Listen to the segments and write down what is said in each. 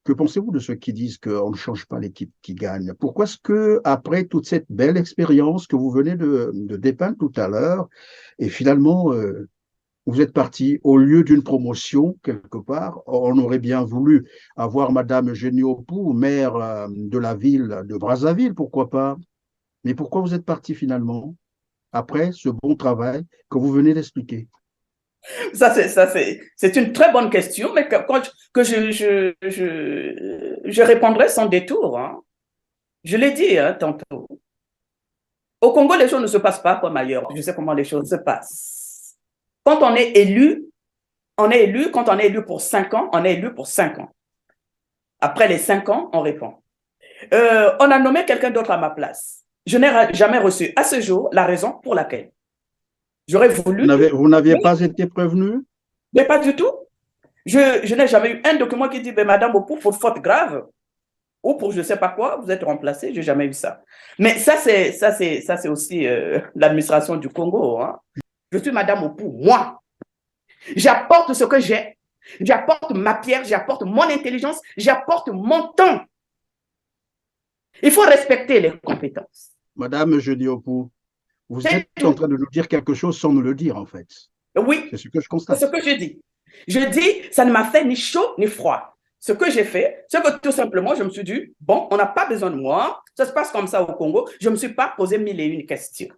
Que pensez-vous de ceux qui disent qu'on ne change pas l'équipe qui gagne? Pourquoi est-ce que, après toute cette belle expérience que vous venez de dépeindre tout à l'heure, et finalement, vous êtes parti au lieu d'une promotion quelque part? On aurait bien voulu avoir Madame Eugénie Opou, maire de la ville de Brazzaville, pourquoi pas? Mais pourquoi vous êtes parti finalement après ce bon travail que vous venez d'expliquer? C'est une très bonne question, mais que je répondrai sans détour, hein. Je l'ai dit, hein, tantôt. Au Congo, les choses ne se passent pas comme ailleurs. Je sais comment les choses se passent. Quand on est élu, quand on est élu pour 5 ans, on est élu pour 5 ans. Après les 5 ans, on répond. On a nommé quelqu'un d'autre à ma place. Je n'ai jamais reçu à ce jour la raison pour laquelle. J'aurais voulu. Vous n'aviez pas été prévenu? Mais pas du tout. Je n'ai jamais eu un document qui dit, Madame, pour faute grave, ou pour je ne sais pas quoi, vous êtes remplacé. Je n'ai jamais eu ça. Mais ça, c'est aussi l'administration du Congo, hein. Je suis Madame Opou, moi. J'apporte ce que j'ai. J'apporte ma pierre, j'apporte mon intelligence, j'apporte mon temps. Il faut respecter les compétences. Madame Eugénie Opou, vous êtes en train de nous dire quelque chose sans nous le dire, en fait. Oui, c'est ce que je constate. C'est ce que je dis. Je dis, ça ne m'a fait ni chaud ni froid. Ce que j'ai fait, c'est que tout simplement, je me suis dit, bon, on n'a pas besoin de moi, ça se passe comme ça au Congo, je ne me suis pas posé mille et une questions.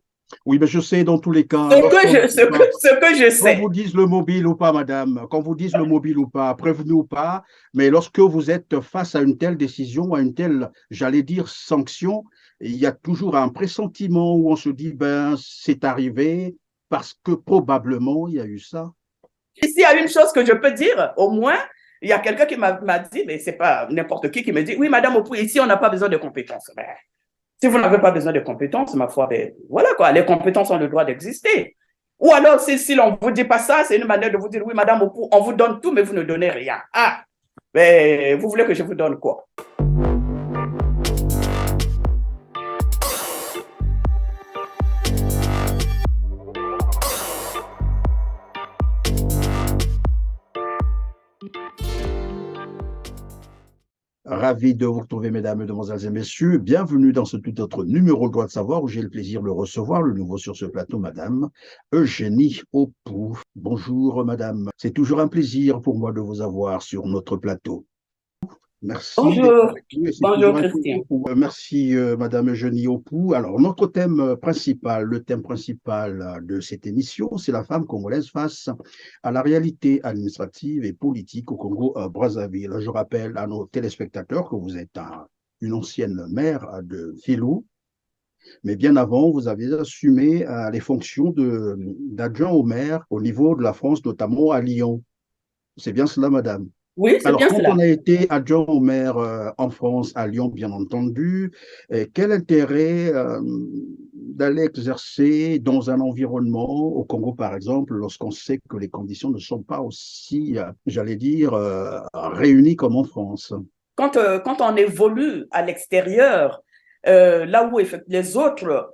Oui, mais je sais, dans tous les cas, ce que je sais. Quand vous dites le mobile ou pas, madame, quand vous dites le mobile ou pas, prévenu ou pas, mais lorsque vous êtes face à une telle décision, à une telle, j'allais dire, sanction, il y a toujours un pressentiment où on se dit, ben, c'est arrivé parce que probablement il y a eu ça. S'il y a une chose que je peux dire, au moins, il y a quelqu'un qui m'a dit, mais ce n'est pas n'importe qui me dit, oui, madame Opou, ici, on n'a pas besoin de compétences. Ben, si vous n'avez pas besoin de compétences, ma foi, ben, voilà quoi, les compétences ont le droit d'exister. Ou alors, si l'on ne vous dit pas ça, c'est une manière de vous dire, oui, madame Opou, on vous donne tout, mais vous ne donnez rien. Ah, ben, vous voulez que je vous donne quoi? Ravi de vous retrouver, mesdames, mesdemoiselles et messieurs. Bienvenue dans ce tout autre numéro Droit de savoir où j'ai le plaisir de recevoir le nouveau sur ce plateau, madame Eugénie Opou. Bonjour, madame. C'est toujours un plaisir pour moi de vous avoir sur notre plateau. Merci. Bonjour. Bonjour, Christian. Merci, madame Eugénie Opou. Alors, notre thème principal, le thème principal de cette émission, c'est la femme congolaise face à la réalité administrative et politique au Congo-Brazzaville. Je rappelle à nos téléspectateurs que vous êtes une ancienne maire de Filou, mais bien avant, vous aviez assumé les fonctions d'adjoint au maire au niveau de la France, notamment à Lyon. C'est bien cela, madame? Oui, c'est Alors, bien quand cela. on a été adjoint au maire en France, à Lyon, bien entendu, quel intérêt d'aller exercer dans un environnement, au Congo par exemple, lorsqu'on sait que les conditions ne sont pas aussi, j'allais dire, réunies comme en France? Quand on évolue à l'extérieur, là où les autres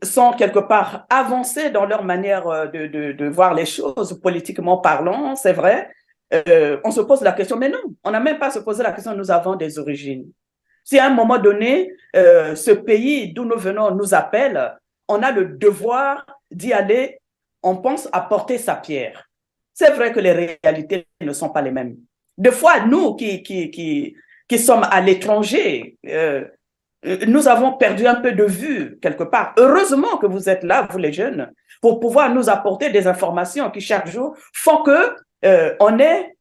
sont quelque part avancés dans leur manière de voir les choses, politiquement parlant, c'est vrai, on se pose la question, mais non, on n'a même pas à se poser la question, nous avons des origines. Si à un moment donné, ce pays d'où nous venons nous appelle, on a le devoir d'y aller, on pense à porter sa pierre. C'est vrai que les réalités ne sont pas les mêmes. Des fois, nous qui sommes à l'étranger, nous avons perdu un peu de vue quelque part. Heureusement que vous êtes là, vous les jeunes, pour pouvoir nous apporter des informations qui chaque jour font que on est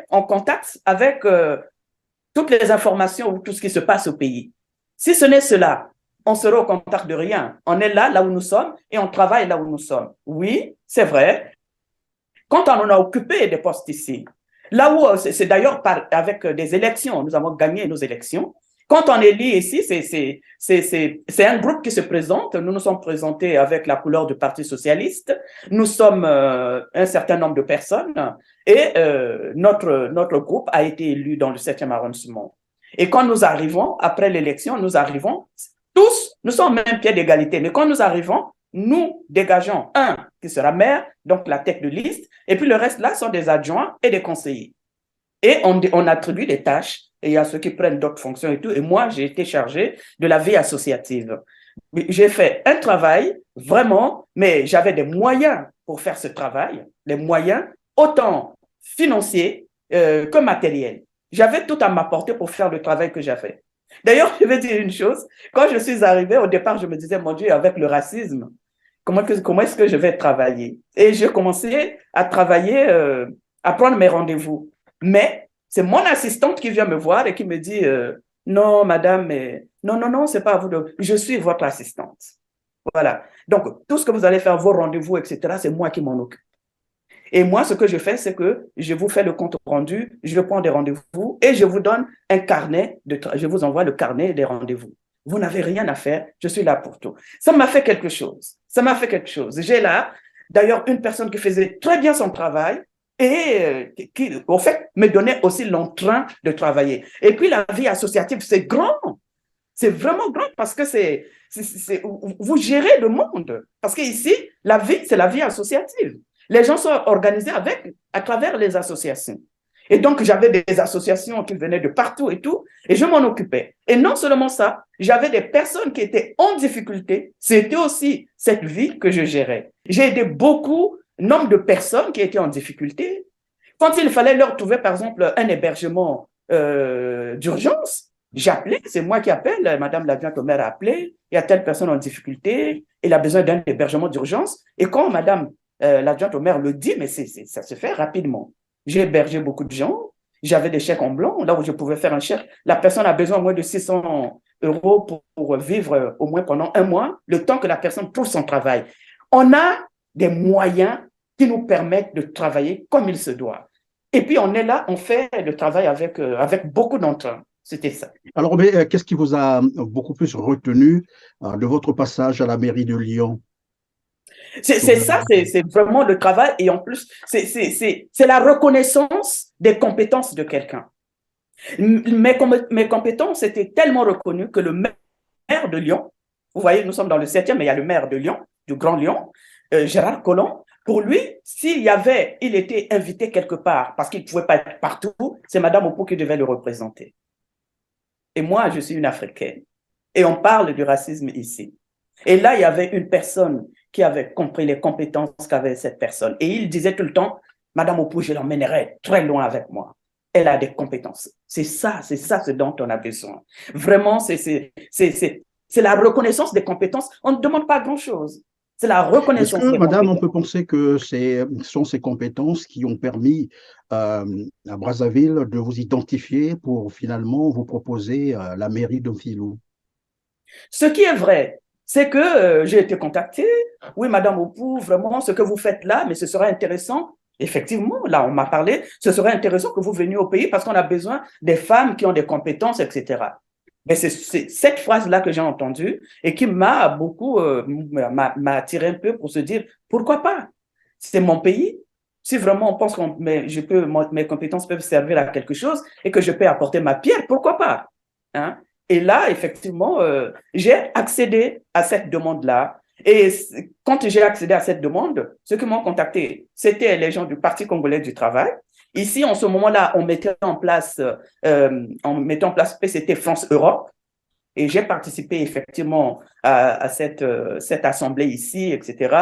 en contact avec toutes les informations ou tout ce qui se passe au pays. Si ce n'est cela, on sera au contact de rien. On est là où nous sommes, et on travaille là où nous sommes. Oui, c'est vrai. Quand on a occupé des postes ici, là où c'est d'ailleurs avec des élections, nous avons gagné nos élections. Quand on est élu ici, c'est un groupe qui se présente. Nous nous sommes présentés avec la couleur du Parti socialiste. Nous sommes un certain nombre de personnes et notre groupe a été élu dans le 7e arrondissement. Et quand nous arrivons, après l'élection, nous arrivons tous, nous sommes même pied d'égalité, mais quand nous arrivons, nous dégageons un qui sera maire, donc la tête de liste, et puis le reste là sont des adjoints et des conseillers. Et on attribue des tâches, et il y a ceux qui prennent d'autres fonctions et tout. Et moi, j'ai été chargé de la vie associative. J'ai fait un travail, vraiment, mais j'avais des moyens pour faire ce travail, des moyens autant financiers que matériels. J'avais tout à m'apporter pour faire le travail que j'ai fait. D'ailleurs, je vais dire une chose, quand je suis arrivée, au départ, je me disais, mon Dieu, avec le racisme, comment est-ce que je vais travailler? Et j'ai commencé à travailler, à prendre mes rendez-vous. Mais c'est mon assistante qui vient me voir et qui me dit, non, madame, mais non, non, non, c'est pas à vous de... Je suis votre assistante. Voilà. Donc, tout ce que vous allez faire, vos rendez-vous, etc., c'est moi qui m'en occupe. Et moi, ce que je fais, c'est que je vous fais le compte rendu, je prends des rendez-vous et je vous donne un carnet, je vous envoie le carnet des rendez-vous. Vous n'avez rien à faire, je suis là pour tout. Ça m'a fait quelque chose. Ça m'a fait quelque chose. J'ai là, d'ailleurs, une personne qui faisait très bien son travail et qui, au fait, me donnait aussi l'entrain de travailler. Et puis, la vie associative, c'est grand. C'est vraiment grand parce que vous gérez le monde. Parce qu'ici, la vie, c'est la vie associative. Les gens sont organisés à travers les associations. Et donc, j'avais des associations qui venaient de partout et tout, et je m'en occupais. Et non seulement ça, j'avais des personnes qui étaient en difficulté. C'était aussi cette vie que je gérais. J'ai aidé beaucoup, nombre de personnes qui étaient en difficulté. Quand il fallait leur trouver, par exemple, un hébergement d'urgence, j'appelais, c'est moi qui appelle, Madame l'adjointe au maire a appelé, il y a telle personne en difficulté, il a besoin d'un hébergement d'urgence. Et quand Madame l'adjointe au maire le dit, mais ça se fait rapidement. J'ai hébergé beaucoup de gens, j'avais des chèques en blanc, là où je pouvais faire un chèque. La personne a besoin au moins de 600 euros pour vivre au moins pendant un mois, le temps que la personne trouve son travail. On a des moyens qui nous permettent de travailler comme il se doit. Et puis, on est là, on fait le travail avec beaucoup d'entrain. C'était ça. Alors, mais qu'est-ce qui vous a beaucoup plus retenu de votre passage à la mairie de Lyon? C'est ça, c'est vraiment le travail. Et en plus, c'est la reconnaissance des compétences de quelqu'un. Mes compétences étaient tellement reconnues que le maire de Lyon, vous voyez, nous sommes dans le 7e, mais il y a le maire de Lyon, du Grand Lyon, Gérard Collomb. Pour lui, il était invité quelque part, parce qu'il ne pouvait pas être partout, c'est Madame Oppo qui devait le représenter. Et moi, je suis une Africaine. Et on parle du racisme ici. Et là, il y avait une personne qui avait compris les compétences qu'avait cette personne. Et il disait tout le temps, Madame Oppo, je l'emmènerai très loin avec moi. Elle a des compétences. C'est ça ce dont on a besoin. Vraiment, c'est la reconnaissance des compétences. On ne demande pas grand-chose. C'est la Est-ce reconnaissance que, des madame, on compétences. peut penser que ce sont ces compétences qui ont permis à Brazzaville de vous identifier pour finalement vous proposer la mairie de Filou? Ce qui est vrai, c'est que j'ai été contactée. Oui, Madame Opou, vraiment, ce que vous faites là, mais ce serait intéressant. Effectivement, là, on m'a parlé, ce serait intéressant que vous veniez au pays parce qu'on a besoin des femmes qui ont des compétences, etc. Mais c'est cette phrase-là que j'ai entendue et qui m'a beaucoup, m'a attiré un peu pour se dire, pourquoi pas? C'est mon pays. Si vraiment on pense que mes compétences peuvent servir à quelque chose et que je peux apporter ma pierre, pourquoi pas? Hein? Et là, effectivement, j'ai accédé à cette demande-là. Et quand j'ai accédé à cette demande, ceux qui m'ont contacté, c'était les gens du Parti congolais du travail. Ici, en ce moment-là, on mettait en place PCT France-Europe. Et j'ai participé effectivement à cette assemblée ici, etc.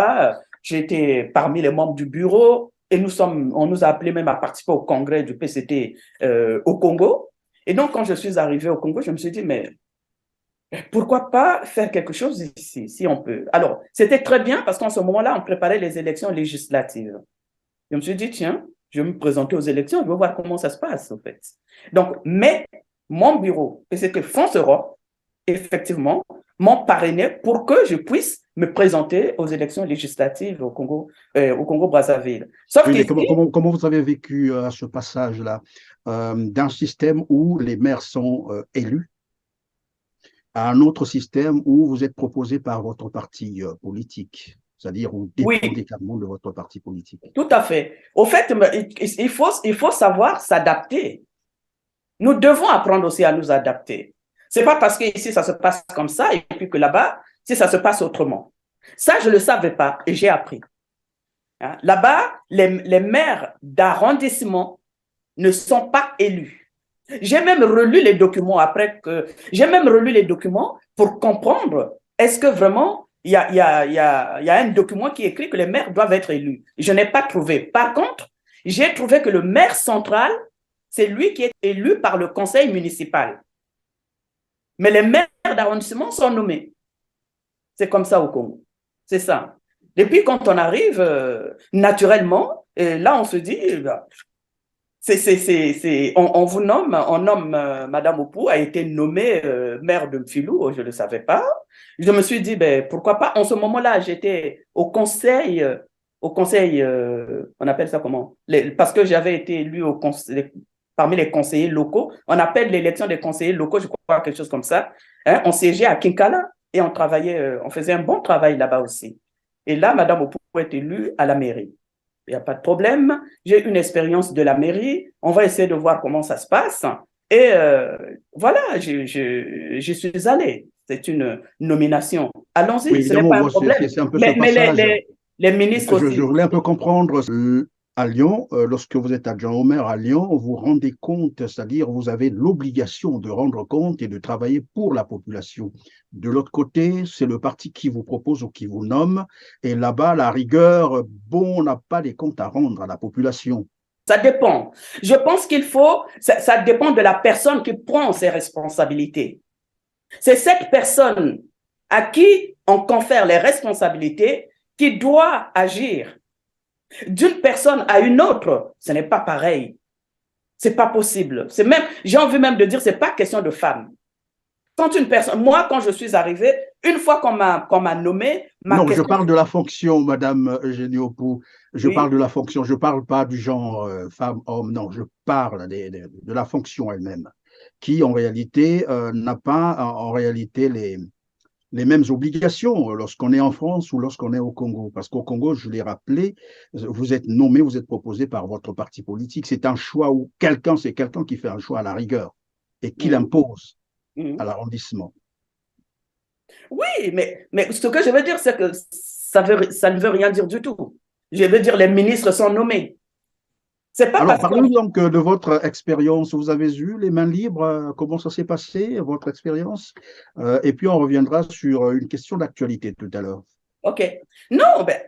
J'ai été parmi les membres du bureau et on nous a appelés même à participer au congrès du PCT au Congo. Et donc, quand je suis arrivé au Congo, je me suis dit, mais pourquoi pas faire quelque chose ici, si on peut. Alors, c'était très bien parce qu'en ce moment-là, on préparait les élections législatives. Je me suis dit, tiens, je vais me présenter aux élections, je vais voir comment ça se passe, en fait. Donc, mais mon bureau, et c'était France Europe, effectivement, m'ont parrainé pour que je puisse me présenter aux élections législatives au Congo-Brazzaville. Sauf Oui, mais qu'ici, comment vous avez vécu ce passage-là d'un système où les maires sont élus à un autre système où vous êtes proposé par votre parti politique, c'est-à-dire on dépend oui, également de votre parti politique. tout à fait. Au fait, il faut savoir s'adapter. Nous devons apprendre aussi à nous adapter. C'est pas parce qu'ici, ça se passe comme ça et puis que là-bas, si ça se passe autrement. Ça, je ne le savais pas et j'ai appris. Hein? Là-bas, les maires d'arrondissement ne sont pas élus. J'ai même relu les documents j'ai même relu les documents pour comprendre est-ce que vraiment il y a un document qui écrit que les maires doivent être élus. Je n'ai pas trouvé. Par contre, j'ai trouvé que le maire central, c'est lui qui est élu par le conseil municipal. Mais les maires d'arrondissement sont nommés. C'est comme ça au Congo. C'est ça. Et puis quand on arrive, naturellement, là on se dit, on vous nomme, on nomme Madame Opou a été nommée maire de Mfilou, je ne le savais pas. Je me suis dit, ben, pourquoi pas. En ce moment-là, j'étais au conseil, on appelle ça comment? Parce que j'avais été élu parmi les conseillers locaux. On appelle l'élection des conseillers locaux, je crois, quelque chose comme ça. Hein, on siégeait à Kinkala et on travaillait, on faisait un bon travail là-bas aussi. Et là, Madame Opou est élue à la mairie. Il n'y a pas de problème. J'ai une expérience de la mairie. On va essayer de voir comment ça se passe. Et voilà, je suis allée. C'est une nomination. Allons-y, Oui, ce n'est évidemment, pas un moi, problème. c'est un peu ce Mais passage. les ministres aussi. Je voulais un peu comprendre à Lyon, lorsque vous êtes adjoint au maire à Lyon, vous rendez compte, c'est-à-dire vous avez l'obligation de rendre compte et de travailler pour la population. De l'autre côté, c'est le parti qui vous propose ou qui vous nomme, et là-bas, la rigueur, bon, on n'a pas les comptes à rendre à la population. Ça dépend. Je pense qu'il faut, ça dépend de la personne qui prend ses responsabilités. C'est cette personne à qui on confère les responsabilités qui doit agir. D'une personne à une autre, ce n'est pas pareil. C'est pas possible. C'est même, j'ai envie même de dire, c'est pas question de femme. Quand une personne, moi, quand je suis arrivée, une fois qu'on m'a nommé, ma Non, je question, parle de la fonction, Madame Eugénie Opou. Je parle oui, de la fonction. Je ne parle pas du genre femme, homme. Non, je parle de la fonction elle-même, qui en réalité n'a pas en réalité les mêmes obligations lorsqu'on est en France ou lorsqu'on est au Congo. Parce qu'au Congo, je l'ai rappelé, vous êtes nommé, vous êtes proposé par votre parti politique. C'est un choix où c'est quelqu'un qui fait un choix à la rigueur et qui mhm, l'impose mhm. à l'arrondissement. Oui, mais ce que je veux dire, c'est que ça ne veut rien dire du tout. Je veux dire, les ministres sont nommés. C'est pas Alors, parce parlez-nous qu'on... donc de votre expérience. Vous avez eu les mains libres, comment ça s'est passé, votre expérience? Et puis, on reviendra sur une question d'actualité tout à l'heure. OK. Non, ben,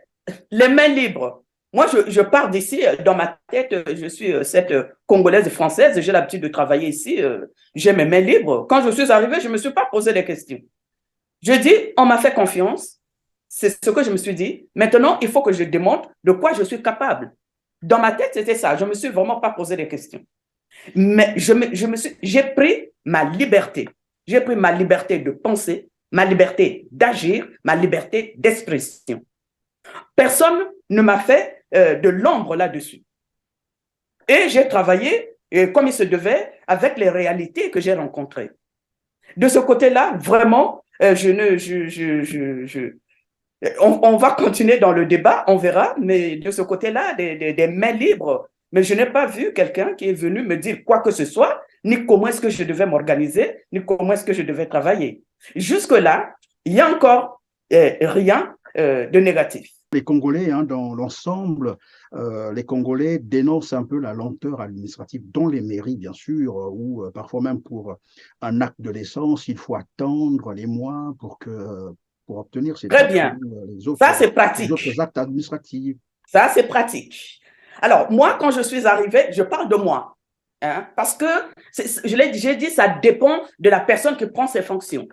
les mains libres. Moi, je pars d'ici, dans ma tête, je suis cette Congolaise française, j'ai l'habitude de travailler ici, j'ai mes mains libres. Quand je suis arrivée, je ne me suis pas posé des questions. Je dis, on m'a fait confiance, c'est ce que je me suis dit. Maintenant, il faut que je démontre de quoi je suis capable. Dans ma tête, c'était ça. Je ne me suis vraiment pas posé des questions. Mais j'ai pris ma liberté. J'ai pris ma liberté de penser, ma liberté d'agir, ma liberté d'expression. Personne ne m'a fait de l'ombre là-dessus. Et j'ai travaillé, comme il se devait, avec les réalités que j'ai rencontrées. De ce côté-là, vraiment, on va continuer dans le débat, on verra, mais de ce côté-là, des mains libres. Mais je n'ai pas vu quelqu'un qui est venu me dire quoi que ce soit, ni comment est-ce que je devais m'organiser, ni comment est-ce que je devais travailler. Jusque-là, il n'y a encore rien de négatif. Les Congolais, hein, dans l'ensemble, les Congolais dénoncent un peu la lenteur administrative dans les mairies, bien sûr, où parfois même pour un acte de naissance, il faut attendre les mois pour obtenir ces Très actes bien. ou Ça, c'est les autres pratique. actes administratifs. Ça, c'est pratique. Alors, moi, quand je suis arrivée, je parle de moi. Hein, parce que, j'ai dit, ça dépend de la personne qui prend ses fonctions.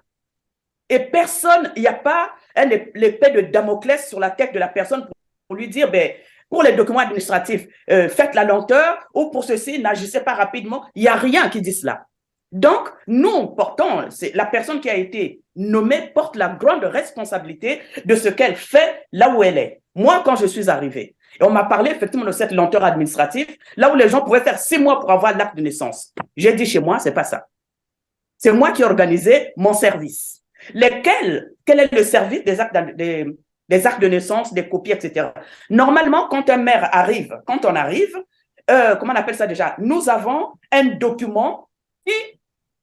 Et personne, il n'y a pas l'épée de Damoclès sur la tête de la personne pour lui dire, ben, pour les documents administratifs, faites la lenteur, ou pour ceci, n'agissez pas rapidement. Il n'y a rien qui dit cela. Donc, nous portons, la personne qui a été nommée porte la grande responsabilité de ce qu'elle fait là où elle est. Moi, quand je suis arrivée, et on m'a parlé effectivement de cette lenteur administrative, là où les gens pouvaient faire 6 mois pour avoir l'acte de naissance. J'ai dit chez moi, c'est pas ça. C'est moi qui ai organisé mon service. Quel est le service des actes de naissance, des copies, etc. Normalement, quand un maire arrive, quand on arrive, comment on appelle ça déjà? Nous avons un document qui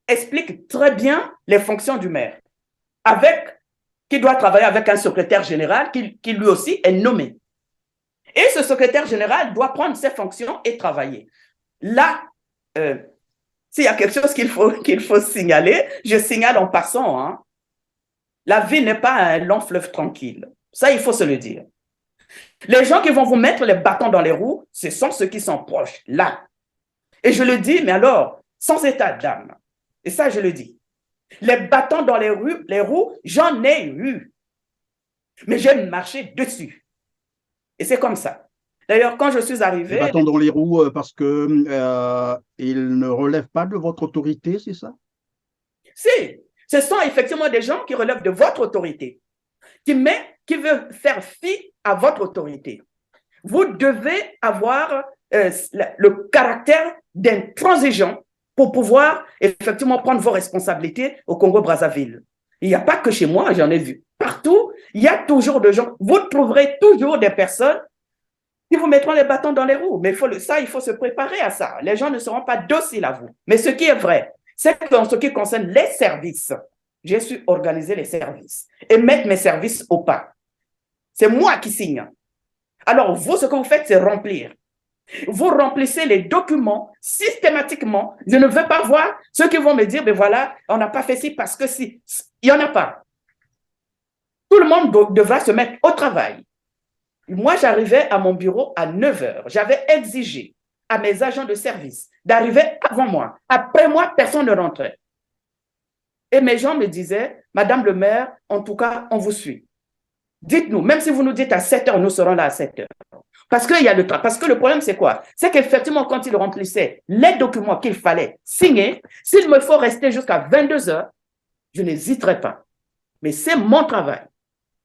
explique très bien les fonctions du maire, qui doit travailler avec un secrétaire général qui lui aussi est nommé. Et ce secrétaire général doit prendre ses fonctions et travailler. Là, s'il y a quelque chose qu'il faut signaler, je signale en passant, hein. La vie n'est pas un long fleuve tranquille. Ça, il faut se le dire. Les gens qui vont vous mettre les bâtons dans les roues, ce sont ceux qui sont proches, là. Et je le dis, mais alors, sans état d'âme. Et ça, je le dis. Les bâtons dans les roues, j'en ai eu. Mais j'ai marché dessus. Et c'est comme ça. D'ailleurs, quand je suis arrivé… Les bâtons dans les roues parce que ils ne relèvent pas de votre autorité, c'est ça? Si, ce sont effectivement des gens qui relèvent de votre autorité, qui veulent faire fi à votre autorité. Vous devez avoir le caractère d'intransigeant pour pouvoir effectivement prendre vos responsabilités au Congo-Brazzaville. Il n'y a pas que chez moi, j'en ai vu. Partout, il y a toujours des gens. Vous trouverez toujours des personnes qui vous mettront les bâtons dans les roues. Mais il faut se préparer à ça. Les gens ne seront pas dociles à vous. Mais ce qui est vrai, c'est qu'en ce qui concerne les services, j'ai su organiser les services et mettre mes services au pas. C'est moi qui signe. Alors, vous, ce que vous faites, c'est remplir. Vous remplissez les documents systématiquement. Je ne veux pas voir ceux qui vont me dire, mais voilà, on n'a pas fait ci parce que si. Il n'y en a pas. Tout le monde devra se mettre au travail. Moi, j'arrivais à mon bureau à 9 heures. J'avais exigé à mes agents de service d'arriver avant moi. Après moi, personne ne rentrait. Et mes gens me disaient, Madame le maire, en tout cas, on vous suit. Dites-nous, même si vous nous dites à 7 heures, nous serons là à 7 heures. Parce que le problème, c'est quoi? C'est qu'effectivement, quand il remplissait les documents qu'il fallait signer, s'il me faut rester jusqu'à 22 heures, je n'hésiterai pas. Mais c'est mon travail.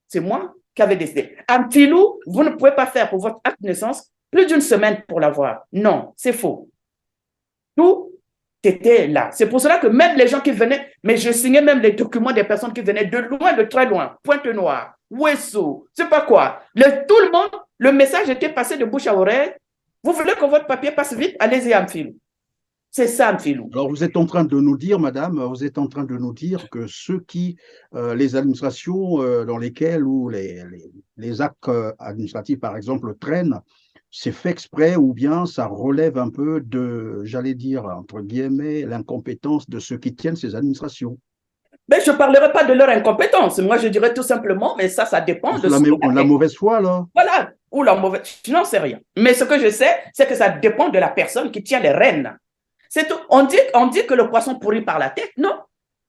C'est moi qui avais décidé. Un petit loup, vous ne pouvez pas faire pour votre acte de naissance plus d'une semaine pour l'avoir. Non, c'est faux. Tout était là. C'est pour cela que même les gens qui venaient, mais je signais même les documents des personnes qui venaient de loin, de très loin, Pointe-Noire, Ouessou, je sais pas quoi. Tout le monde, le message était passé de bouche à oreille. Vous voulez que votre papier passe vite? Allez-y à Amphilou. C'est ça, Amphilou. Alors, vous êtes en train de nous dire, madame, vous êtes en train de nous dire que les administrations dans lesquelles ou les actes administratifs, par exemple, traînent, c'est fait exprès ou bien ça relève un peu de, j'allais dire, entre guillemets, l'incompétence de ceux qui tiennent ces administrations. Mais je ne parlerai pas de leur incompétence. Moi, je dirais tout simplement, mais ça dépend de la mauvaise foi, là. Voilà, ou la mauvaise… Je n'en sais rien. Mais ce que je sais, c'est que ça dépend de la personne qui tient les rênes. C'est tout. On dit que le poisson pourrit par la tête. Non,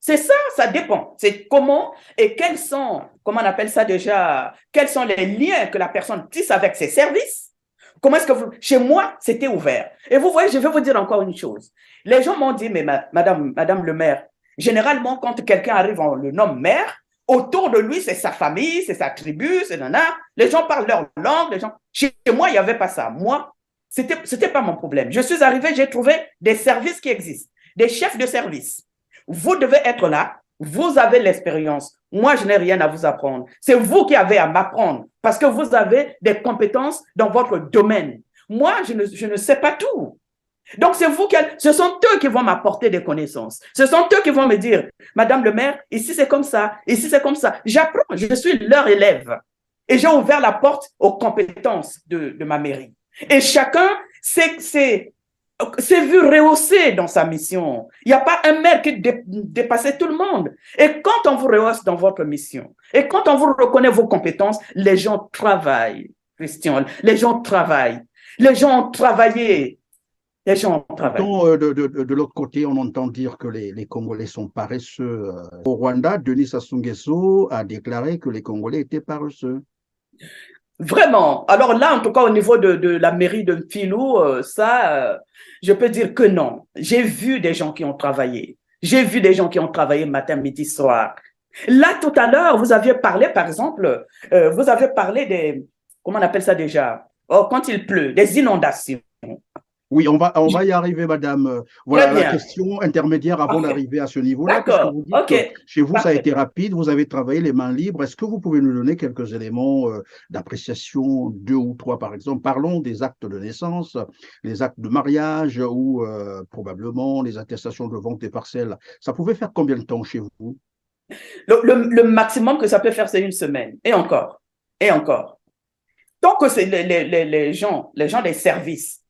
c'est ça, ça dépend. C'est comment et quels sont, comment on appelle ça déjà, quels sont les liens que la personne tisse avec ses services. Comment est-ce que vous… Chez moi, c'était ouvert. Et vous voyez, je vais vous dire encore une chose. Les gens m'ont dit, mais madame le maire, généralement, quand quelqu'un arrive, on le nomme maire, autour de lui, c'est sa famille, c'est sa tribu, c'est nana. Les gens parlent leur langue. Chez moi, il n'y avait pas ça. Moi, c'était pas mon problème. Je suis arrivé, j'ai trouvé des services qui existent, des chefs de service. Vous devez être là. Vous avez l'expérience. Moi, je n'ai rien à vous apprendre. C'est vous qui avez à m'apprendre parce que vous avez des compétences dans votre domaine. Moi, je ne sais pas tout. Donc, ce sont eux qui vont m'apporter des connaissances. Ce sont eux qui vont me dire, Madame le maire, ici c'est comme ça, ici c'est comme ça. J'apprends, je suis leur élève. Et j'ai ouvert la porte aux compétences de ma mairie. Et chacun s'est vu rehaussé dans sa mission. Il n'y a pas un maire qui dépassait tout le monde. Et quand on vous rehausse dans votre mission, et quand on vous reconnaît vos compétences, les gens travaillent, Christian. Les gens travaillent. Les gens ont travaillé. Les gens travaillent. De l'autre côté, on entend dire que les Congolais sont paresseux. Au Rwanda, Denis Sassou Nguesso a déclaré que les Congolais étaient paresseux. Vraiment. Alors là, en tout cas, au niveau de la mairie de Mfilou, je peux dire que non. J'ai vu des gens qui ont travaillé. J'ai vu des gens qui ont travaillé matin, midi, soir. Là, tout à l'heure, vous aviez parlé, par exemple, vous avez parlé des, comment on appelle ça déjà? Oh, quand il pleut, des inondations. Oui, on va y arriver, madame. Voilà la question intermédiaire avant d'arriver à ce niveau-là. D'accord. Chez vous, ça a été rapide, vous avez travaillé les mains libres. Est-ce que vous pouvez nous donner quelques éléments d'appréciation, 2 ou 3 par exemple? Parlons des actes de naissance, les actes de mariage ou probablement les attestations de vente des parcelles. Ça pouvait faire combien de temps chez vous? Le maximum que ça peut faire, c'est 1 semaine. Et encore. Et encore. Tant que c'est les gens des services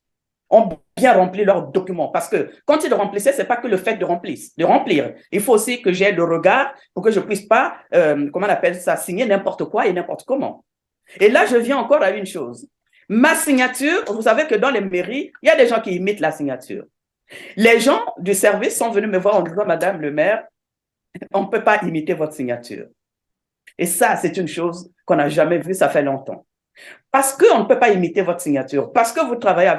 ont bien rempli leurs documents. Parce que quand ils remplissaient, ce n'est pas que le fait de remplir. Il faut aussi que j'ai le regard pour que je ne puisse pas, comment on appelle ça, signer n'importe quoi et n'importe comment. Et là, je viens encore à une chose. Ma signature, vous savez que dans les mairies, il y a des gens qui imitent la signature. Les gens du service sont venus me voir en disant, Madame le maire, on ne peut pas imiter votre signature. Et ça, c'est une chose qu'on n'a jamais vue, ça fait longtemps. Parce qu'on ne peut pas imiter votre signature, parce que vous travaillez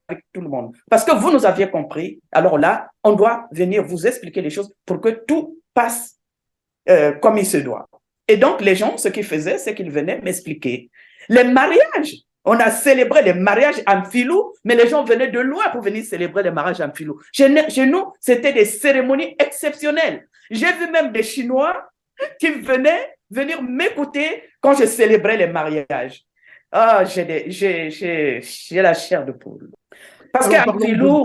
avec tout le monde, parce que vous nous aviez compris, alors là, on doit venir vous expliquer les choses pour que tout passe comme il se doit. Et donc, les gens, ce qu'ils faisaient, c'est qu'ils venaient m'expliquer. Les mariages, on a célébré les mariages en filou, mais les gens venaient de loin pour venir célébrer les mariages en filou. Chez nous, c'était des cérémonies exceptionnelles. J'ai vu même des Chinois qui venaient venir m'écouter quand je célébrais les mariages. Ah, j'ai la chair de poule. Parce qu'en Filou,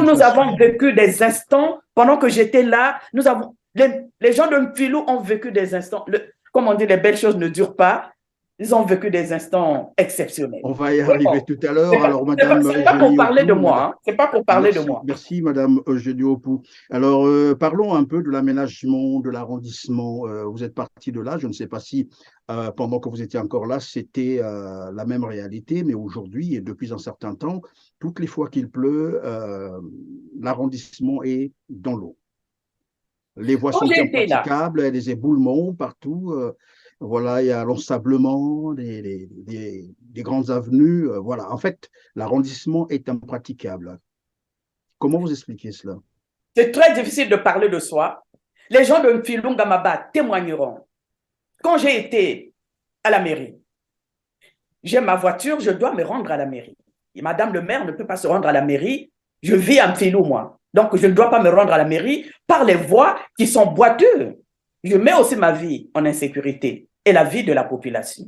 nous avons vécu des instants, pendant que j'étais là, les gens de Filou ont vécu des instants. Comme on dit, les belles choses ne durent pas. Ils ont vécu des instants exceptionnels. On va y arriver tout à l'heure. Alors, Madame, c'est pas pour parler de moi. Hein. C'est pas pour parler de moi. Merci, Madame Eugénie Opoux. Alors, parlons un peu de l'aménagement de l'arrondissement. Vous êtes parti de là. Je ne sais pas si, pendant que vous étiez encore là, c'était la même réalité, mais aujourd'hui, et depuis un certain temps, toutes les fois qu'il pleut, l'arrondissement est dans l'eau. Les voies sont impraticables, il y a des éboulements partout. Voilà, il y a l'ensablement, des grandes avenues. Voilà, en fait, l'arrondissement est impraticable. Comment vous expliquez cela? C'est très difficile de parler de soi. Les gens de Mfilungamaba témoigneront. Quand j'ai été à la mairie, j'ai ma voiture, je dois me rendre à la mairie. Et Madame le maire ne peut pas se rendre à la mairie. Je vis à Mfilou, moi. Donc, je ne dois pas me rendre à la mairie par les voies qui sont boiteuses. Je mets aussi ma vie en insécurité et la vie de la population.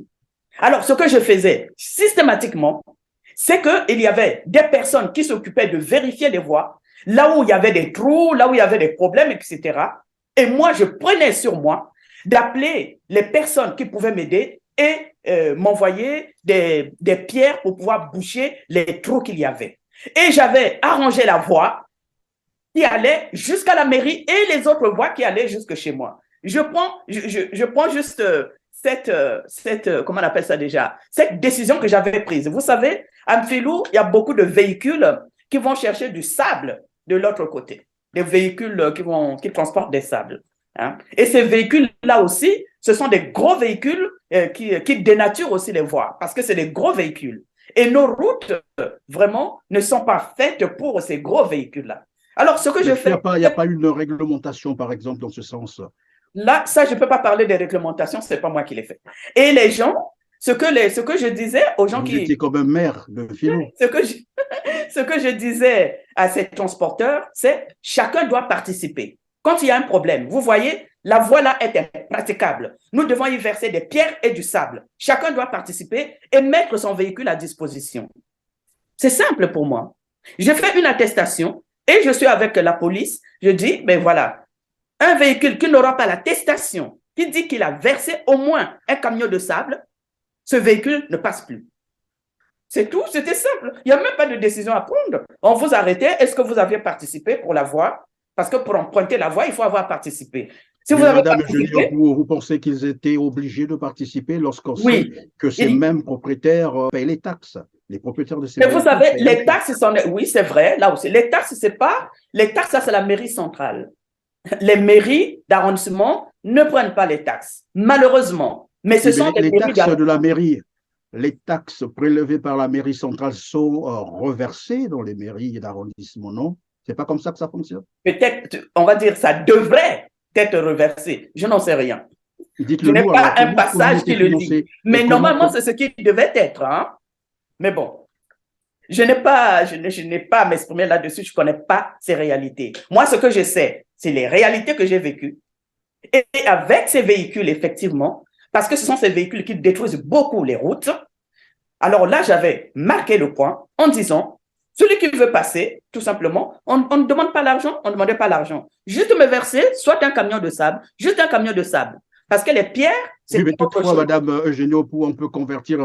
Alors, ce que je faisais systématiquement, c'est qu'il y avait des personnes qui s'occupaient de vérifier les voies, là où il y avait des trous, là où il y avait des problèmes, etc. Et moi, je prenais sur moi d'appeler les personnes qui pouvaient m'aider et m'envoyer des pierres pour pouvoir boucher les trous qu'il y avait. Et j'avais arrangé la voie qui allait jusqu'à la mairie et les autres voies qui allaient jusque chez moi. Je prends juste comment on appelle ça déjà, cette décision que j'avais prise. Vous savez, à Mfilou, il y a beaucoup de véhicules qui vont chercher du sable de l'autre côté. Des véhicules qui transportent des sables. Hein. Et ces véhicules-là aussi, ce sont des gros véhicules qui dénaturent aussi les voies, parce que c'est des gros véhicules. Et nos routes, vraiment, ne sont pas faites pour ces gros véhicules-là. Alors, ce que je fais… Il n'y a pas une réglementation, par exemple, dans ce sens. Là, ça, je ne peux pas parler des réglementations, ce n'est pas moi qui les fais. Et les gens, ce que je disais aux gens Vous étiez comme un maire de Filou. Ce que je disais à ces transporteurs, c'est chacun doit participer. Quand il y a un problème, vous voyez, la voie là est impraticable. Nous devons y verser des pierres et du sable. Chacun doit participer et mettre son véhicule à disposition. C'est simple pour moi. Je fais une attestation et je suis avec la police. Je dis, ben voilà, un véhicule qui n'aura pas l'attestation, qui dit qu'il a versé au moins un camion de sable, ce véhicule ne passe plus. C'est tout, c'était simple. Il n'y a même pas de décision à prendre. On vous arrêtait, est-ce que vous aviez participé pour la voie? Parce que pour emprunter la voie, il faut avoir participé. Si vous avez participé, vous pensez qu'ils étaient obligés de participer lorsqu'on sait que ces mêmes propriétaires payent les taxes? Les propriétaires de ces véhicules. Mais vous savez, les taxes, oui, c'est vrai, là aussi. Les taxes, c'est pas… Les taxes, ça, c'est la mairie centrale. Les mairies d'arrondissement ne prennent pas les taxes, malheureusement. Mais ce sont les taxes de la mairie. Les taxes prélevées par la mairie centrale sont reversées dans les mairies d'arrondissement, non? C'est pas comme ça que ça fonctionne? Peut-être, on va dire, ça devrait être reversé. Je n'en sais rien. Je n'ai pas un passage qui le dit. Mais normalement, c'est ce qui devait être. Hein? Mais bon, je n'ai pas à m'exprimer là-dessus. Je ne connais pas ces réalités. Moi, ce que je sais, c'est les réalités que j'ai vécues. Et avec ces véhicules, effectivement, parce que ce sont ces véhicules qui détruisent beaucoup les routes, alors là, j'avais marqué le point en disant, celui qui veut passer, tout simplement, on ne demande pas l'argent, on ne demandait pas l'argent. Juste me verser soit un camion de sable, juste un camion de sable. Parce que les pierres, Oui, c'est mais autre toutefois, chose. Madame Eugénie Opou, on peut convertir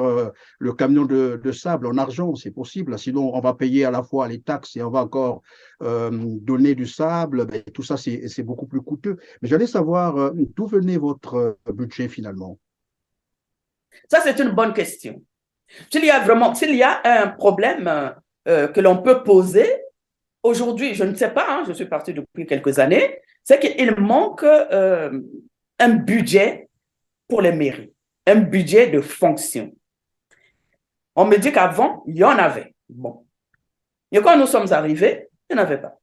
le camion de sable en argent, c'est possible. Sinon, on va payer à la fois les taxes et on va encore donner du sable. Ben, tout ça, c'est beaucoup plus coûteux. Mais j'allais savoir d'où venait votre budget finalement. Ça, c'est une bonne question. S'il y a un problème que l'on peut poser, aujourd'hui, je ne sais pas, hein, je suis partie depuis quelques années, c'est qu'il manque un budget pour les mairies, un budget de fonction. On me dit qu'avant, il y en avait. Bon. Et quand nous sommes arrivés, il n'y en avait pas.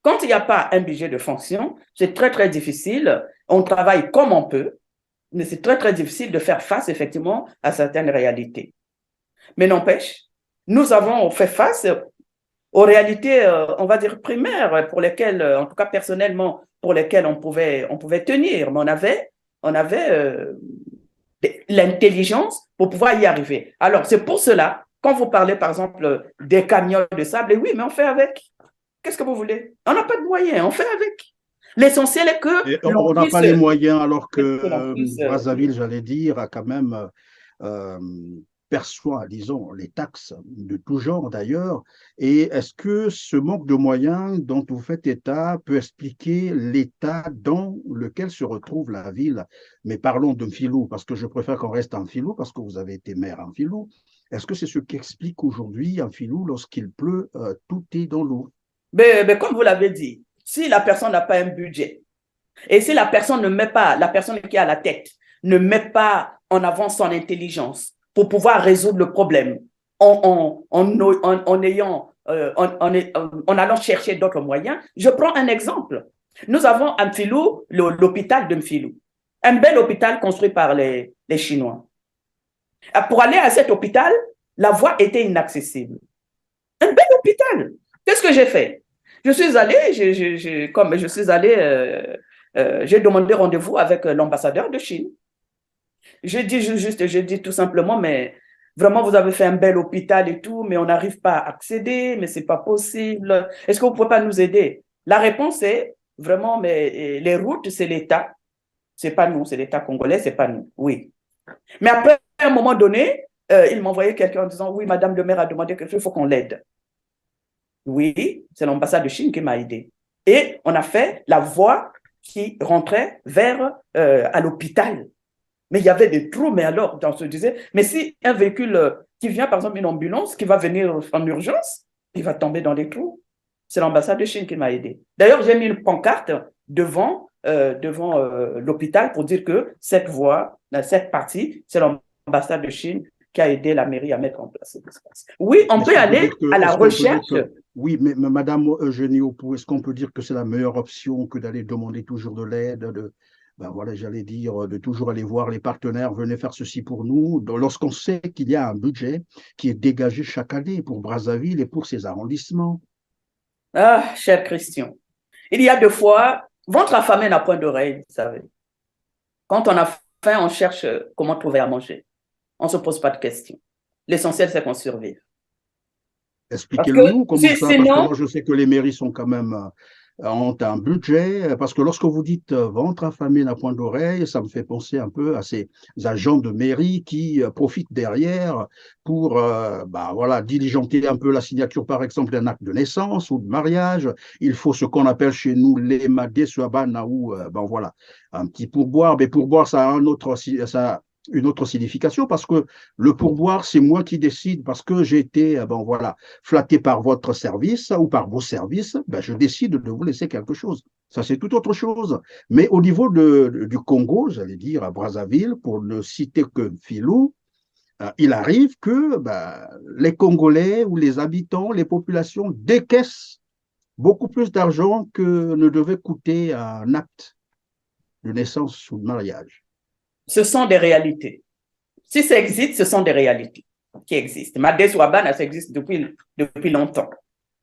Quand il n'y a pas un budget de fonction, c'est très, très difficile. On travaille comme on peut, mais c'est très, très difficile de faire face, effectivement, à certaines réalités. Mais n'empêche, nous avons fait face aux réalités, on va dire, primaires, pour lesquelles, en tout cas personnellement, pour lesquelles on pouvait tenir. Mais on avait l'intelligence pour pouvoir y arriver. Alors, c'est pour cela, quand vous parlez, par exemple, des camions de sable, oui, mais on fait avec. Qu'est-ce que vous voulez? On n'a pas de moyens, on fait avec. L'essentiel est que Et l'on on n'a pas puisse, les moyens, alors que que l'on puisse Brazzaville, j'allais dire, a quand même euh, perçoit, disons, les taxes de tout genre d'ailleurs. Et est-ce que ce manque de moyens dont vous faites état peut expliquer l'état dans lequel se retrouve la ville? Mais parlons de Mfilou, parce que je préfère qu'on reste en Mfilou, parce que vous avez été maire en Mfilou. Est-ce que c'est ce qui explique aujourd'hui en Mfilou, lorsqu'il pleut, tout est dans l'eau? mais comme vous l'avez dit, si la personne n'a pas un budget et si la personne ne met pas, la personne qui est à la tête ne met pas en avant son intelligence pour pouvoir résoudre le problème en ayant, en allant chercher d'autres moyens, je prends un exemple. Nous avons à Mfilou l'hôpital de Mfilou, un bel hôpital construit par les Chinois. Pour aller à cet hôpital, la voie était inaccessible. Un bel hôpital. Qu'est-ce que j'ai fait? Je suis allée, comme je suis allée, j'ai demandé rendez-vous avec l'ambassadeur de Chine. J'ai dit tout simplement, mais vraiment, vous avez fait un bel hôpital et tout, mais on n'arrive pas à accéder, mais c'est pas possible. Est-ce que vous pouvez pas nous aider? La réponse est vraiment, mais les routes, c'est l'État. C'est pas nous, c'est l'État congolais, c'est pas nous. Oui. Mais après, à un moment donné, il m'a envoyé quelqu'un en disant, oui, Madame le maire a demandé quelque chose, il faut qu'on l'aide. Oui, c'est l'ambassade de Chine qui m'a aidé. Et on a fait la voie qui rentrait vers à l'hôpital. Mais il y avait des trous, mais alors, on se disait, mais si un véhicule qui vient, par exemple, une ambulance, qui va venir en urgence, il va tomber dans les trous. C'est l'ambassade de Chine qui m'a aidé. D'ailleurs, j'ai mis une pancarte devant, l'hôpital pour dire que cette voie, cette partie, c'est l'ambassade de Chine qui a aidé la mairie à mettre en place cet espace. Oui, on peut aller à la recherche. Oui, mais Madame Eugénie Opou, est-ce qu'on peut dire que c'est la meilleure option que d'aller demander toujours de l'aide, ben voilà, j'allais dire, de toujours aller voir les partenaires, venez faire ceci pour nous, lorsqu'on sait qu'il y a un budget qui est dégagé chaque année pour Brazzaville et pour ses arrondissements? Ah, cher Christian, il y a deux fois, ventre affamé n'a point d'oreille, vous savez. Quand on a faim, on cherche comment trouver à manger. On ne se pose pas de questions. L'essentiel, c'est qu'on survive. Parce que Expliquez-le-nous comment ça, parce que sinon, moi je sais que les mairies sont quand même ont un budget, parce que lorsque vous dites ventre affamé n'a point d'oreille, ça me fait penser un peu à ces agents de mairie qui profitent derrière pour bah, voilà, diligenter un peu la signature, par exemple, d'un acte de naissance ou de mariage. Il faut ce qu'on appelle chez nous les madé suabana ou ben voilà, un petit pourboire, mais pourboire, ça a un autre, ça a une autre signification parce que le pourboire, c'est moi qui décide parce que j'ai été ben voilà, flatté par votre service ou par vos services, ben je décide de vous laisser quelque chose. Ça, c'est tout autre chose. Mais au niveau du Congo, j'allais dire à Brazzaville, pour ne citer que Filou, il arrive que ben, les Congolais ou les habitants, les populations décaissent beaucoup plus d'argent que ne devait coûter un acte de naissance ou de mariage. ce sont des réalités. Si ça existe, ce sont des réalités qui existent. Madès Ouabana, ça existe depuis longtemps.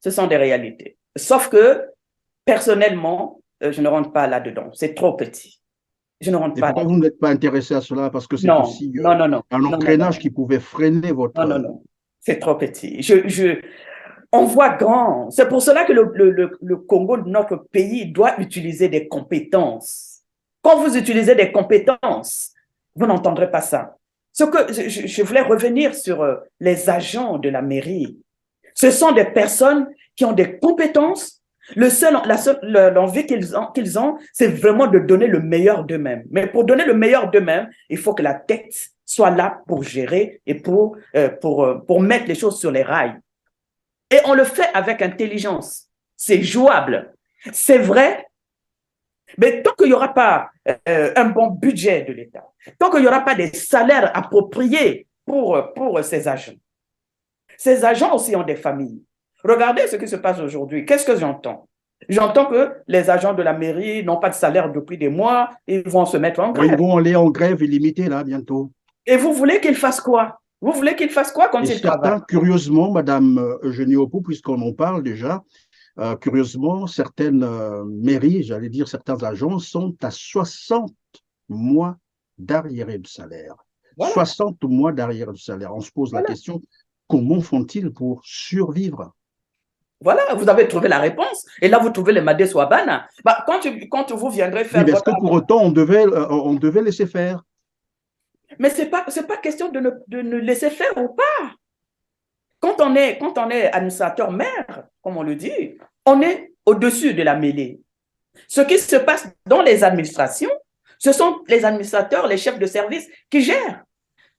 Ce sont des réalités. Sauf que, personnellement, je ne rentre pas là-dedans. C'est trop petit. Je ne rentre Et pas pourquoi là-dedans. vous n'êtes pas intéressé à cela? Parce que c'est Non, aussi non, non, non, un non, non, entraînage non, qui pouvait freiner non, non, votre... non. C'est trop petit. On voit grand. C'est pour cela que le Congo, notre pays, doit utiliser des compétences. Quand vous utilisez des compétences, vous n'entendrez pas ça. Ce que je voulais revenir sur les agents de la mairie. Ce sont des personnes qui ont des compétences. La seule envie qu'ils ont, c'est vraiment de donner le meilleur d'eux-mêmes. Mais pour donner le meilleur d'eux-mêmes, il faut que la tête soit là pour gérer et pour mettre les choses sur les rails. Et on le fait avec intelligence. C'est jouable. C'est vrai. Mais tant qu'il n'y aura pas un bon budget de l'État, tant qu'il n'y aura pas des salaires appropriés pour ces agents aussi ont des familles. Regardez ce qui se passe aujourd'hui. Qu'est-ce que j'entends? J'entends que les agents de la mairie n'ont pas de salaire depuis des mois, ils vont se mettre en grève. Oui, ils vont aller en grève illimitée là bientôt. Et vous voulez qu'ils fassent quoi? Vous voulez qu'ils fassent quoi quand ils travaillent? Curieusement, Madame Eugénie Opoku, puisqu'on en parle déjà, curieusement, certaines mairies, j'allais dire certains agents, sont à 60 mois d'arriéré de salaire. Voilà. 60 mois d'arriéré de salaire. On se pose la question, comment font-ils pour survivre? Voilà, vous avez trouvé la réponse. Et là, vous trouvez les Madé Swabana. Bah, quand vous viendrez faire. Oui, mais est-ce que pour autant, on devait laisser faire? Mais ce n'est pas question de ne laisser faire ou pas. Quand on est administrateur maire, comme on le dit, on est au-dessus de la mêlée. Ce qui se passe dans les administrations, ce sont les administrateurs, les chefs de service qui gèrent.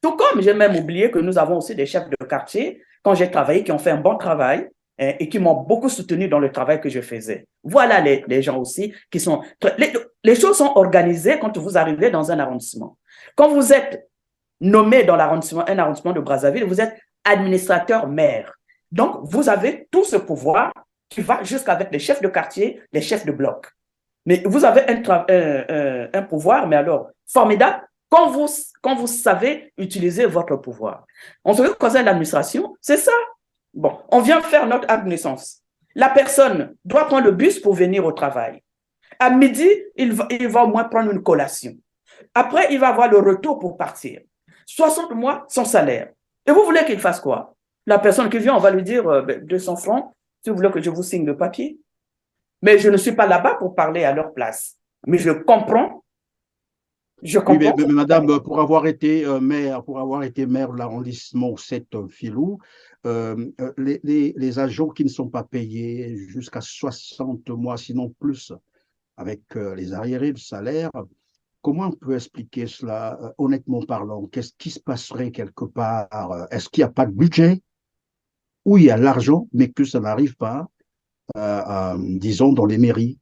Tout comme j'ai même oublié que nous avons aussi des chefs de quartier, quand j'ai travaillé, qui ont fait un bon travail et qui m'ont beaucoup soutenu dans le travail que je faisais. Voilà les gens aussi qui sont... Les choses sont organisées quand vous arrivez dans un arrondissement. Quand vous êtes nommé dans un arrondissement de Brazzaville, vous êtes administrateur maire. Donc, vous avez tout ce pouvoir qui va jusqu'avec les chefs de quartier, les chefs de bloc. Mais vous avez un pouvoir, mais alors, formidable, quand vous savez utiliser votre pouvoir. En ce qui concerne l'administration, c'est ça. Bon, on vient faire notre acte de naissance. La personne doit prendre le bus pour venir au travail. À midi, il va au moins prendre une collation. Après, il va avoir le retour pour partir. 60 mois sans salaire. Et vous voulez qu'il fasse quoi? La personne qui vient, on va lui dire 200 francs, si vous voulez que je vous signe le papier. Mais je ne suis pas là-bas pour parler à leur place. Mais je comprends. Oui, mais madame, pour avoir été maire de l'arrondissement 7 Filou, les agents qui ne sont pas payés jusqu'à 60 mois, sinon plus, avec les arriérés de salaire, comment on peut expliquer cela, honnêtement parlant? Qu'est-ce qui se passerait quelque part? Est-ce qu'il n'y a pas de budget? Ou il y a l'argent, mais que ça n'arrive pas, disons, dans les mairies?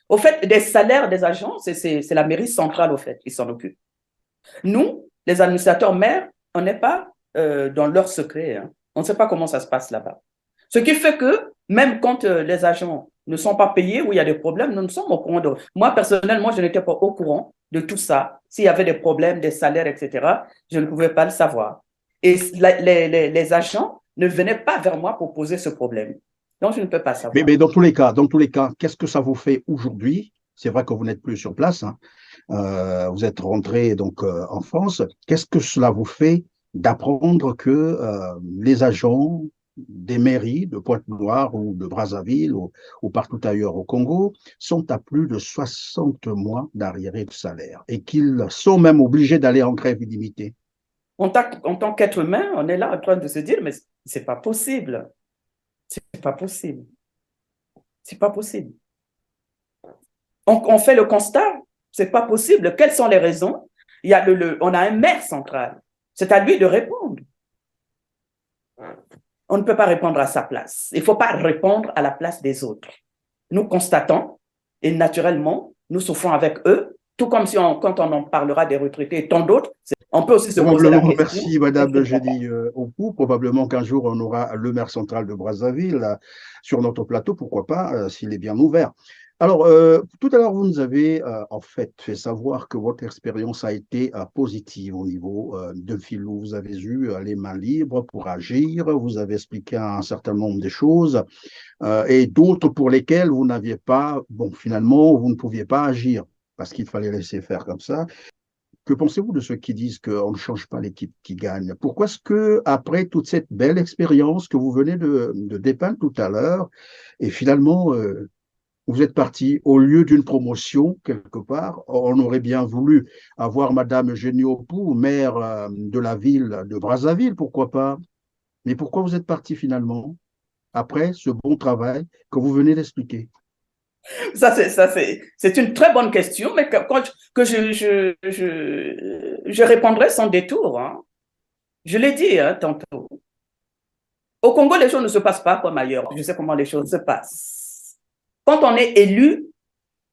Au fait, des salaires des agents, c'est la mairie centrale, au fait, qui s'en occupe. Nous, les administrateurs maires, on n'est pas dans leur secret. Hein. On ne sait pas comment ça se passe là-bas. Ce qui fait que, même quand les agents ne sont pas payés ou il y a des problèmes, nous ne sommes au courant de... Moi, personnellement, je n'étais pas au courant de tout ça. S'il y avait des problèmes, des salaires, etc., je ne pouvais pas le savoir. Et les agents ne venaient pas vers moi pour poser ce problème. Donc, je ne peux pas savoir. Mais dans tous les cas, qu'est-ce que ça vous fait aujourd'hui? C'est vrai que vous n'êtes plus sur place. Hein. Vous êtes rentré donc en France. Qu'est-ce que cela vous fait d'apprendre que les agents des mairies de Pointe-Noire ou de Brazzaville ou partout ailleurs au Congo sont à plus de 60 mois d'arriéré de salaire et qu'ils sont même obligés d'aller en grève illimitée? En tant qu'être humain, on est là en train de se dire, mais c'est pas possible. C'est pas possible. C'est pas possible. On fait le constat, c'est pas possible. Quelles sont les raisons? On a un maire central. C'est à lui de répondre. On ne peut pas répondre à sa place. Il ne faut pas répondre à la place des autres. Nous constatons, et naturellement, nous souffrons avec eux, tout comme si quand on en parlera des retraités et tant d'autres, on peut aussi se poser la question. Merci, Madame Eugénie Opoku. Probablement qu'un jour, on aura le maire central de Brazzaville sur notre plateau, pourquoi pas, s'il est bien ouvert. Alors, tout à l'heure, vous nous avez en fait savoir que votre expérience a été positive au niveau de Filou. Vous avez eu les mains libres pour agir, vous avez expliqué un certain nombre de choses et d'autres pour lesquelles vous n'aviez pas, bon, finalement, vous ne pouviez pas agir parce qu'il fallait laisser faire comme ça. Que pensez-vous de ceux qui disent qu'on ne change pas l'équipe qui gagne? Pourquoi est-ce que, après toute cette belle expérience que vous venez de dépeindre tout à l'heure, et finalement, vous êtes parti au lieu d'une promotion, quelque part. On aurait bien voulu avoir Madame Eugénie Opou, maire de la ville de Brazzaville, pourquoi pas. Mais pourquoi vous êtes parti finalement, après ce bon travail que vous venez d'expliquer? C'est une très bonne question, mais que je répondrai sans détour, hein. Je l'ai dit, hein, tantôt. Au Congo, les choses ne se passent pas comme ailleurs. Je sais comment les choses se passent. Quand on est élu,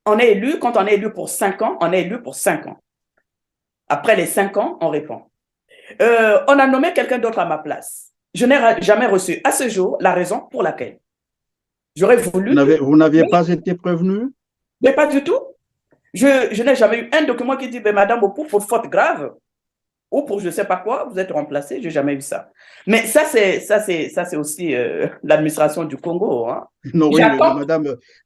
quand on est élu pour 5 ans, on est élu pour 5 ans. Après les 5 ans, on répond. On a nommé quelqu'un d'autre à ma place. Je n'ai jamais reçu à ce jour la raison pour laquelle. J'aurais voulu... Vous n'aviez pas été prévenu? Mais pas du tout. Je n'ai jamais eu un document qui dit, Madame Opou, pour faute grave, ou pour je ne sais pas quoi, vous êtes remplacé. Je n'ai jamais eu ça. Mais ça, c'est aussi l'administration du Congo. Hein. Non, oui, mais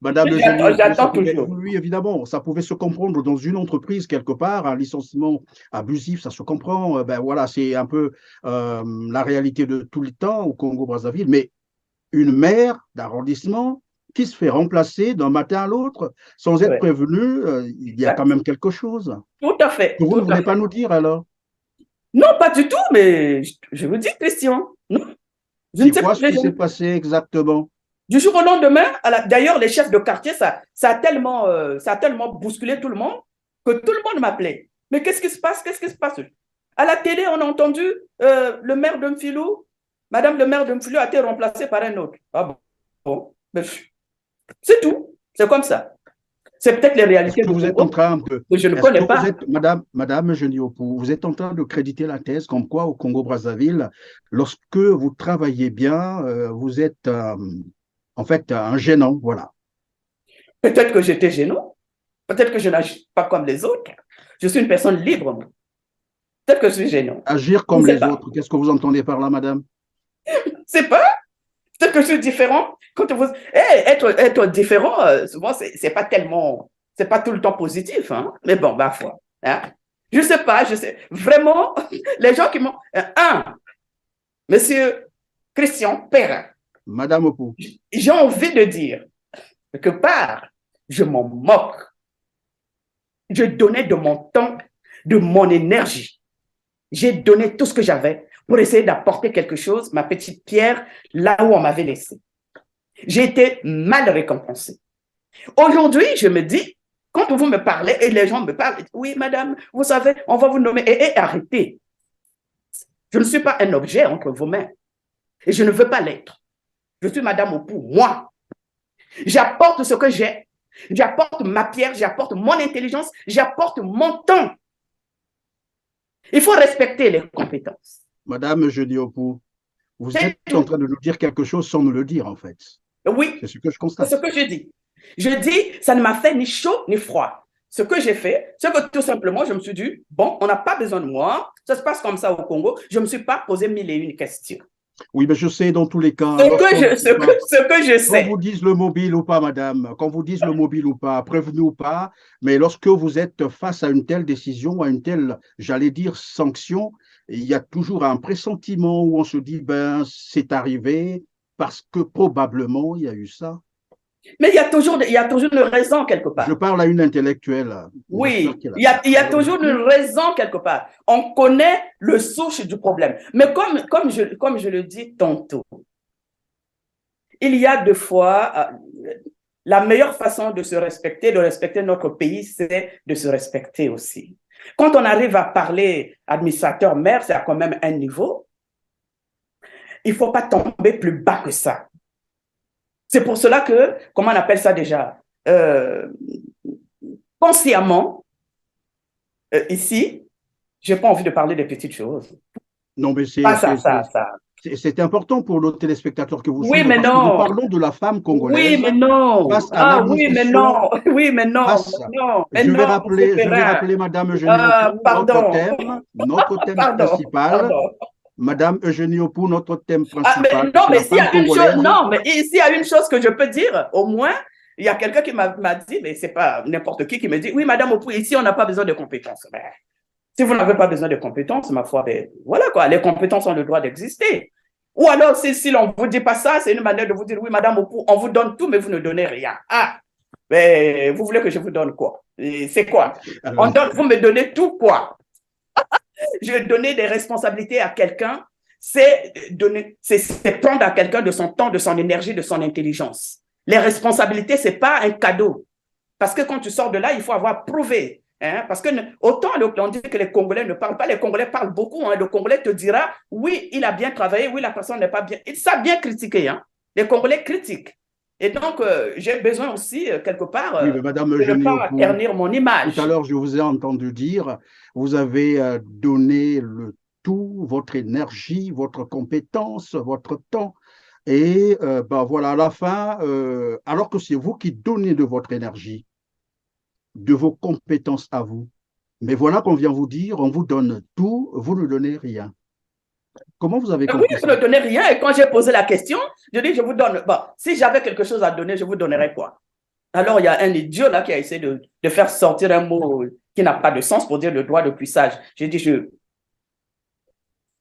Madame Eugénie, j'attends toujours. oui, évidemment, ça pouvait se comprendre dans une entreprise quelque part, un licenciement abusif, ça se comprend. Ben voilà, c'est un peu la réalité de tout le temps au Congo-Brazzaville. Mais une maire d'arrondissement qui se fait remplacer d'un matin à l'autre sans être prévenu, il y a quand même quelque chose. Tout à fait. Que vous ne voulez pas nous dire alors? Non, pas du tout, mais je vous dis, Christian, non. C'est quoi ce qui s'est passé exactement? Du jour au lendemain, d'ailleurs, les chefs de quartier, ça a tellement bousculé tout le monde que tout le monde m'appelait. Mais qu'est-ce qui se passe? Qu'est-ce qui se passe? À la télé, on a entendu le maire de Mfilou, Madame le maire de Mfilou a été remplacée par un autre. Ah bon, c'est tout. C'est comme ça. C'est peut-être les réalités que vous êtes en train de... que je ne connais pas. Madame Eugénie Opou, vous êtes en train de créditer la thèse comme quoi au Congo-Brazzaville, lorsque vous travaillez bien, vous êtes en fait un gênant, voilà. Peut-être que j'étais gênant. Peut-être que je n'agis pas comme les autres. Je suis une personne libre, moi. Peut-être que je suis gênant. Agir comme les autres, qu'est-ce que vous entendez par là, madame? C'est pas. Peut-être que je suis différent. Quand vous... être différent, souvent, c'est pas tellement... C'est pas tout le temps positif, hein? Mais bon, ma foi. Hein? Je sais pas, je sais. Vraiment, les gens qui m'ont... Monsieur Christian Perrin. Madame Opou. J'ai envie de dire, quelque part, je m'en moque. Je donnais de mon temps, de mon énergie. J'ai donné tout ce que j'avais pour essayer d'apporter quelque chose, ma petite pierre, là où on m'avait laissé. J'ai été mal récompensée. Aujourd'hui, je me dis, quand vous me parlez et les gens me parlent, oui, madame, vous savez, on va vous nommer. Arrêtez. Je ne suis pas un objet entre vos mains. Et je ne veux pas l'être. Je suis madame Opou, moi. J'apporte ce que j'ai. J'apporte ma pierre, j'apporte mon intelligence, j'apporte mon temps. Il faut respecter les compétences. Madame Eugénie Opou, vous êtes en train de nous dire quelque chose sans nous le dire, en fait. Oui, c'est ce que je constate. C'est ce que je dis. Je dis, ça ne m'a fait ni chaud ni froid. Ce que j'ai fait, c'est que tout simplement, je me suis dit, bon, on n'a pas besoin de moi, ça se passe comme ça au Congo, je ne me suis pas posé 1001 questions. Oui, mais je sais dans tous les cas. Ce que je sais. Quand vous dites le mobile ou pas, madame, quand vous dites le mobile ou pas, prévenu ou pas, mais lorsque vous êtes face à une telle décision, à une telle, j'allais dire, sanction, il y a toujours un pressentiment où on se dit, ben, c'est arrivé parce que probablement il y a eu ça. Mais il y a toujours une raison quelque part. Je parle à une intellectuelle. Oui, il y a toujours une raison quelque part. On connaît le source du problème. Mais comme je le dis tantôt, il y a deux fois, la meilleure façon de se respecter, de respecter notre pays, c'est de se respecter aussi. Quand on arrive à parler administrateur maire, c'est à quand même un niveau. Il ne faut pas tomber plus bas que ça. C'est pour cela que, comment on appelle ça déjà, consciemment, ici, je n'ai pas envie de parler des petites choses. Non, mais c'est important pour nos téléspectateurs que vous suivez. Oui, mais non. Nous parlons de la femme congolaise. Oui, mais non. Oui, mais non. Oui, mais non. Je vais rappeler Madame Eugénie Opou, notre thème principal. Madame Eugénie Opou, notre thème principal. Mais s'il y a une chose que je peux dire, au moins, il y a quelqu'un qui m'a dit, mais ce n'est pas n'importe qui me dit, oui, Madame Opou, ici, on n'a pas besoin de compétences. Mais, si vous n'avez pas besoin de compétences, ma foi, voilà quoi, les compétences ont le droit d'exister. Ou alors, si on ne vous dit pas ça, c'est une manière de vous dire, oui, Madame Opou, on vous donne tout, mais vous ne donnez rien. Ah, Mais vous voulez que je vous donne quoi? C'est quoi? Alors, Vous me donnez tout quoi? Je vais donner des responsabilités à quelqu'un, c'est prendre à quelqu'un de son temps, de son énergie, de son intelligence. Les responsabilités, ce n'est pas un cadeau. Parce que quand tu sors de là, il faut avoir prouvé. Hein, parce que autant on dit que les Congolais ne parlent pas, les Congolais parlent beaucoup. Hein, le Congolais te dira, oui, il a bien travaillé, oui, la personne n'est pas bien. Ils savent bien critiquer. Hein. Les Congolais critiquent. Et donc, j'ai besoin aussi, quelque part, oui, mais Madame de ne pas Geniopou, ternir mon tout à image. l'heure, je vous ai entendu dire, vous avez donné le tout, votre énergie, votre compétence, votre temps. Et ben voilà, à la fin, alors que c'est vous qui donnez de votre énergie, de vos compétences à vous. Mais voilà qu'on vient vous dire, on vous donne tout, vous ne donnez rien. Comment vous avez Oui, compris vous ça? ne donnez rien. Et quand j'ai posé la question, je dis, je vous donne. Bon, si j'avais quelque chose à donner, je vous donnerais quoi? Alors, il y a un idiot là qui a essayé de faire sortir un mot qui n'a pas de sens pour dire le droit de puissage. J'ai dit, je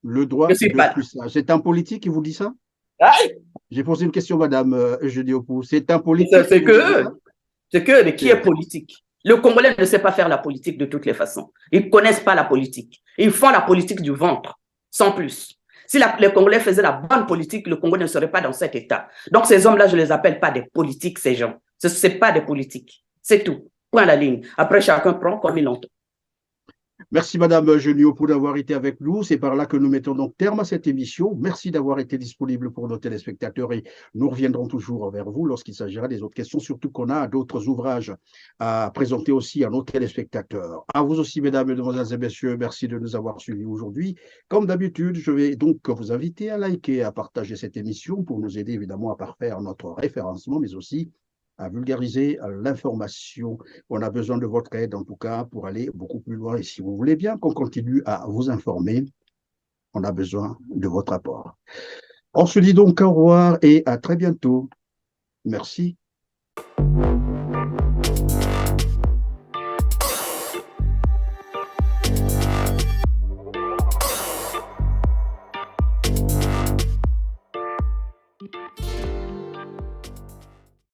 Le ne droit suis de pas là. puissance. C'est un politique qui vous dit ça? Aïe! J'ai posé une question, Madame Eugénie Opoul. C'est un politique qui C'est vous dit ça? que c'est que, mais qui C'est est politique? Le Congolais ne sait pas faire la politique de toutes les façons. Ils ne connaissent pas la politique. Ils font la politique du ventre, sans plus. Si les Congolais faisaient la bonne politique, le Congo ne serait pas dans cet état. Donc, ces hommes-là, je ne les appelle pas des politiques, ces gens. Ce n'est pas des politiques. C'est tout. Point à la ligne. Après, chacun prend comme il l'entend. Merci Madame Genio pour d'avoir été avec nous. C'est par là que nous mettons donc terme à cette émission. Merci d'avoir été disponible pour nos téléspectateurs et nous reviendrons toujours vers vous lorsqu'il s'agira des autres questions, surtout qu'on a d'autres ouvrages à présenter aussi à nos téléspectateurs. À vous aussi, mesdames, mesdemoiselles et messieurs, merci de nous avoir suivis aujourd'hui. Comme d'habitude, je vais donc vous inviter à liker, à partager cette émission pour nous aider évidemment à parfaire notre référencement, mais aussi à vulgariser l'information. On a besoin de votre aide, en tout cas, pour aller beaucoup plus loin. Et si vous voulez bien qu'on continue à vous informer, on a besoin de votre apport. On se dit donc au revoir et à très bientôt. Merci.